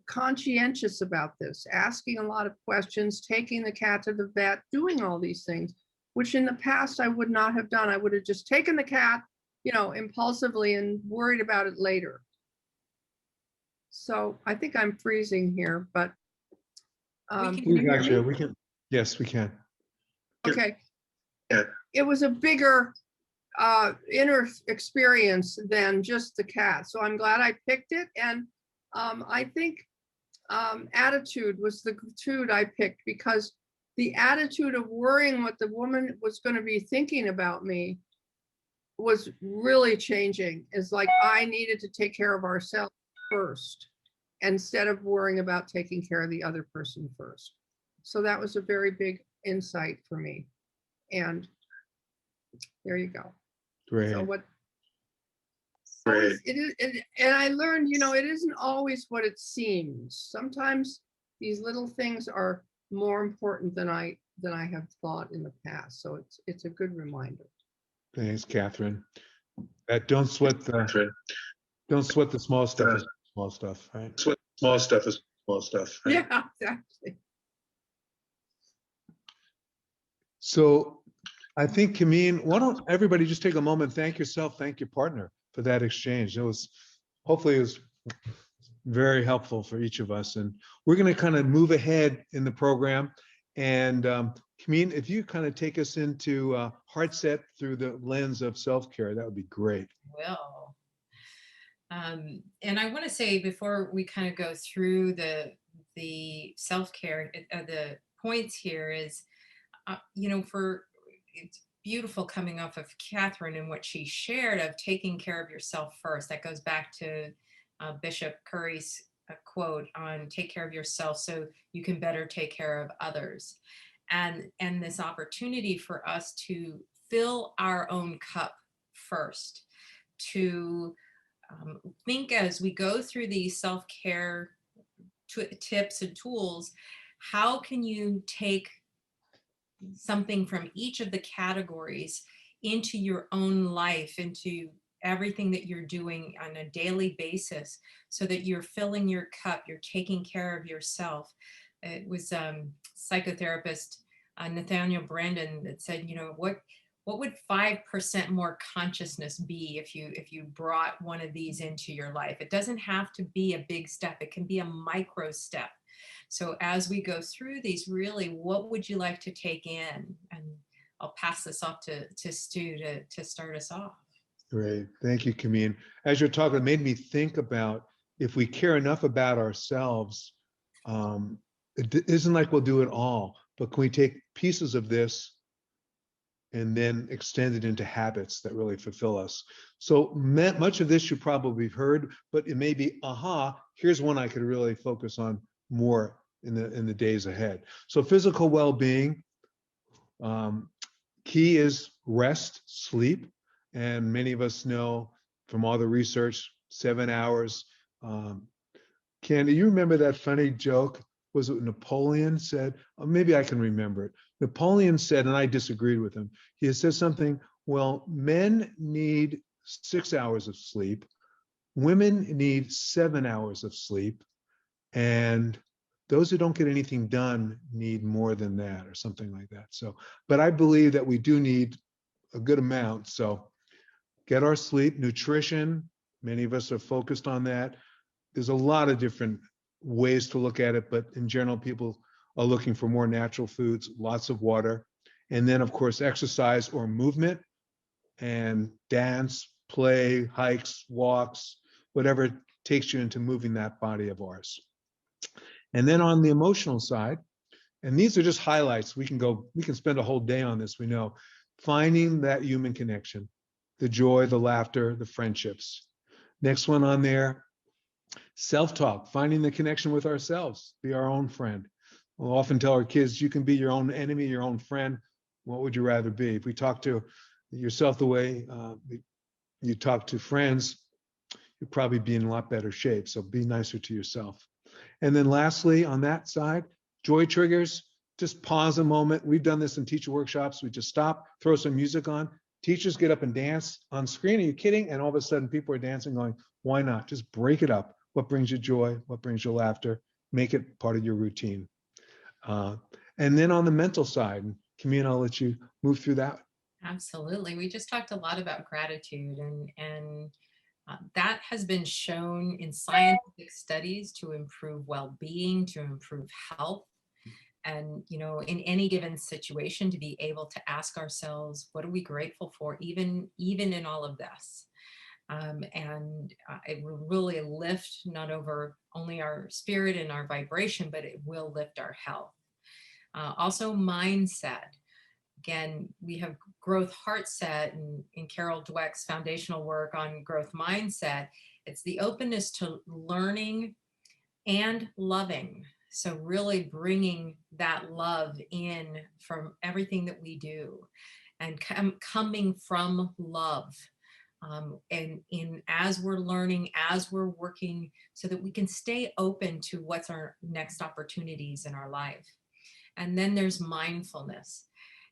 [SPEAKER 12] conscientious about this, asking a lot of questions, taking the cat to the vet, doing all these things, which in the past I would not have done. I would have just taken the cat, impulsively and worried about it later. So I think I'm freezing here, but
[SPEAKER 1] yes, we can.
[SPEAKER 12] Okay. It was a bigger inner experience than just the cat. So I'm glad I picked it. And I think attitude was the attitude I picked, because the attitude of worrying what the woman was going to be thinking about me was really changing. It's like I needed to take care of ourselves first instead of worrying about taking care of the other person first. So that was a very big insight for me. And there you go.
[SPEAKER 1] Great.
[SPEAKER 12] So what it is, and I learned, it isn't always what it seems. Sometimes these little things are more important than I have thought in the past. So it's a good reminder.
[SPEAKER 1] Thanks, Catherine. Don't sweat the small stuff. Is small stuff, right?
[SPEAKER 13] Small stuff is small stuff. Right?
[SPEAKER 12] Yeah, exactly.
[SPEAKER 1] So I think, Kamin, why don't everybody just take a moment, thank yourself, thank your partner for that exchange. Hopefully it was very helpful for each of us. And we're going to kind of move ahead in the program. And Kamin, if you kind of take us into Heartset through the lens of self-care, that would be great.
[SPEAKER 2] Will. And I want to say, before we kind of go through the self-care, the points here is, it's beautiful coming off of Catherine and what she shared of taking care of yourself first. That goes back to Bishop Curry's quote on take care of yourself so you can better take care of others. And this opportunity for us to fill our own cup first, to think as we go through these self-care tips and tools, how can you take something from each of the categories into your own life, into everything that you're doing on a daily basis, so that you're filling your cup, you're taking care of yourself. It was psychotherapist Nathaniel Brandon that said, what would 5% more consciousness be if you brought one of these into your life? It doesn't have to be a big step. It can be a micro step. So as we go through these, really, what would you like to take in? And I'll pass this off to Stu to start us off.
[SPEAKER 1] Great. Thank you, Kamin. As you're talking, it made me think about if we care enough about ourselves, it isn't like we'll do it all, but can we take pieces of this and then extend it into habits that really fulfill us? So much of this you probably heard, but it may be, aha, here's one I could really focus on more in the days ahead. So physical well-being, key is rest, sleep. And many of us know from all the research, 7 hours. Candy, you remember that funny joke? Was it Napoleon said? Or maybe I can remember it. Napoleon said, and I disagreed with him. He said something, well, men need 6 hours of sleep. Women need 7 hours of sleep. And those who don't get anything done need more than that, or something like that. So, but I believe that we do need a good amount. So get our sleep, nutrition. Many of us are focused on that. There's a lot of different ways to look at it, but in general, people are looking for more natural foods, lots of water. And then, of course, exercise or movement and dance, play, hikes, walks, whatever takes you into moving that body of ours. And then on the emotional side, and these are just highlights, we can spend a whole day on this, we know, finding that human connection, the joy, the laughter, the friendships. Next one on there, self-talk, finding the connection with ourselves, be our own friend. We'll often tell our kids, you can be your own enemy, your own friend. What would you rather be? If we talk to yourself the way you talk to friends, you'll probably be in a lot better shape. So be nicer to yourself. And then lastly, on that side, joy triggers, just pause a moment. We've done this in teacher workshops. We just stop, throw some music on. Teachers get up and dance on screen. Are you kidding? And all of a sudden people are dancing going, why not? Just break it up. What brings you joy? What brings you laughter? Make it part of your routine. And then on the mental side, Kamin, I'll let you move through that.
[SPEAKER 2] Absolutely. We just talked a lot about gratitude, and that has been shown in scientific studies to improve well-being, to improve health. And, you know, in any given situation, to be able to ask ourselves, what are we grateful for, even in all of this? It will really lift not only our spirit and our vibration, but it will lift our health. Also mindset. Again, we have growth Heartset and Carol Dweck's foundational work on growth mindset. It's the openness to learning and loving. So really bringing that love in from everything that we do, and coming from love. And as we're learning, as we're working, so that we can stay open to what's our next opportunities in our life. And then there's mindfulness,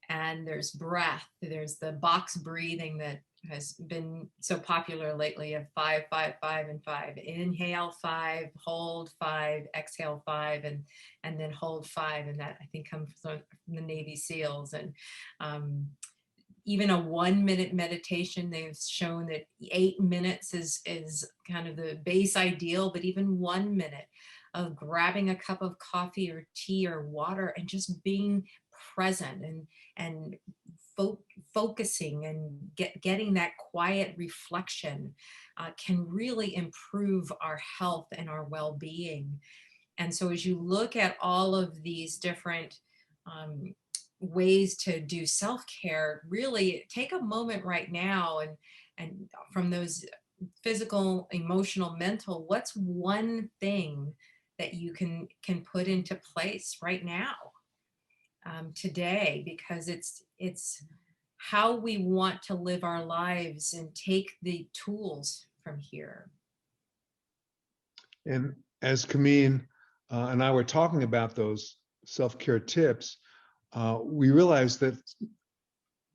[SPEAKER 2] and there's breath. There's the box breathing that has been so popular lately, of 5, 5, 5, and 5. Inhale 5, hold 5, exhale 5, and then hold 5. And that, I think, comes from the Navy SEALs. And even a 1-minute meditation, they've shown that 8 minutes is kind of the base ideal, but even 1 minute of grabbing a cup of coffee or tea or water and just being present and focusing and getting that quiet reflection can really improve our health and our well-being. And so as you look at all of these different ways to do self-care, really take a moment right now and from those physical, emotional, mental, what's one thing that you can put into place right now, today, because it's how we want to live our lives, and take the tools from here.
[SPEAKER 1] And as Kamin and I were talking about those self-care tips, we realized that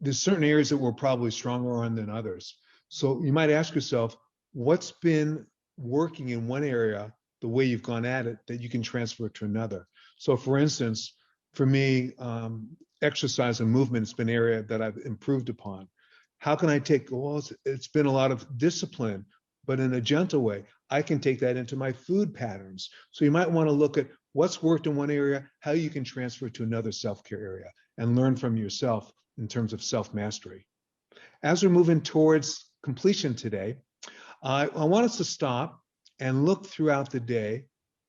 [SPEAKER 1] there's certain areas that we're probably stronger on than others. So you might ask yourself, what's been working in one area, the way you've gone at it, that you can transfer to another? So for instance, for me, exercise and movement has been an area that I've improved upon. How can I take, well, it's been a lot of discipline, but in a gentle way. I can take that into my food patterns. So you might want to look at what's worked in one area, how you can transfer to another self-care area and learn from yourself in terms of self-mastery. As we're moving towards completion today, I want us to stop and look throughout the day.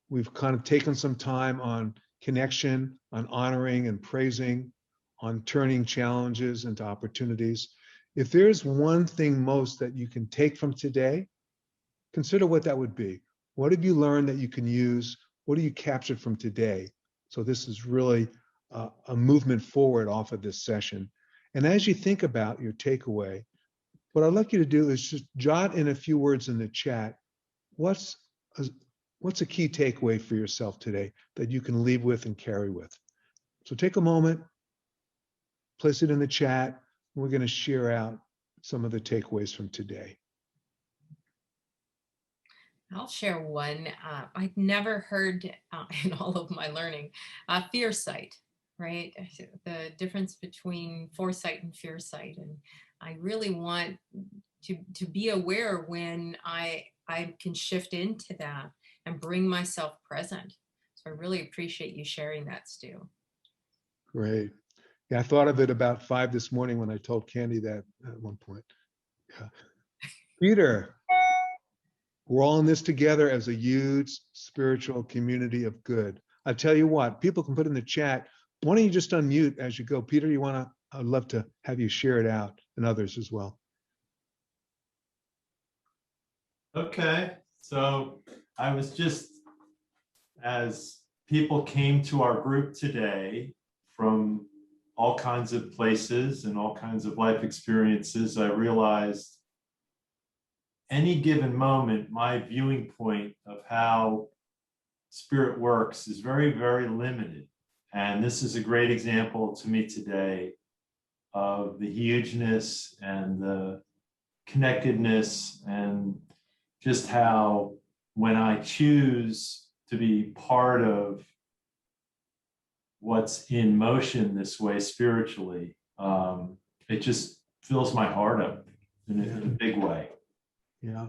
[SPEAKER 1] We've kind of taken some time on connection, on honoring and praising, on turning challenges into opportunities. If there's one thing most that you can take from today, consider what that would be. What have you learned that you can use? What have you captured from today? So this is really a movement forward off of this session. And as you think about your takeaway, what I'd like you to do is just jot in a few words in the chat. What's a key takeaway for yourself today that you can leave with and carry with? So take a moment, place it in the chat. We're going to share out some of the takeaways from today.
[SPEAKER 2] I'll share one. I'd never heard in all of my learning, fear sight, right? The difference between foresight and fear sight. And I really want to be aware when I can shift into that and bring myself present. So I really appreciate you sharing that, Stu.
[SPEAKER 1] Great. Yeah, I thought of it about 5 this morning when I told Candy that at one point. Yeah. Peter, we're all in this together as a huge spiritual community of good. I tell you what, people can put in the chat. Why don't you just unmute as you go? Peter, you want to, I'd love to have you share it out and others as well.
[SPEAKER 14] Okay, so I was just, as people came to our group today from all kinds of places and all kinds of life experiences, I realized any given moment, my viewing point of how spirit works is very, very limited. And this is a great example to me today of the hugeness and the connectedness, and just how when I choose to be part of what's in motion this way spiritually, it just fills my heart up in a big way.
[SPEAKER 1] Yeah.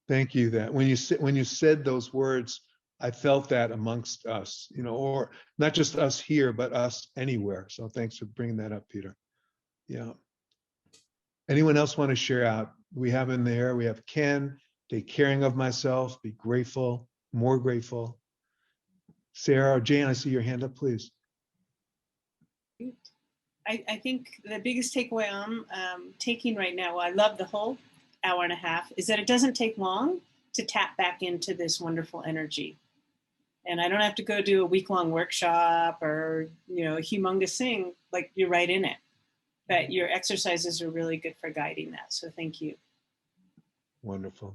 [SPEAKER 1] Thank you. That when you said those words, I felt that amongst us, or not just us here, but us anywhere. So thanks for bringing that up, Peter. Yeah. Anyone else want to share out? We have in there, we have Ken, take caring of myself, be grateful, more grateful. Sarah or Jane, I see your hand up, please.
[SPEAKER 5] I think the biggest takeaway I'm taking right now, I love the whole hour and a half, is that it doesn't take long to tap back into this wonderful energy. And I don't have to go do a week-long workshop or, a humongous thing, like you're right in it. But your exercises are really good for guiding that. So thank you.
[SPEAKER 1] Wonderful.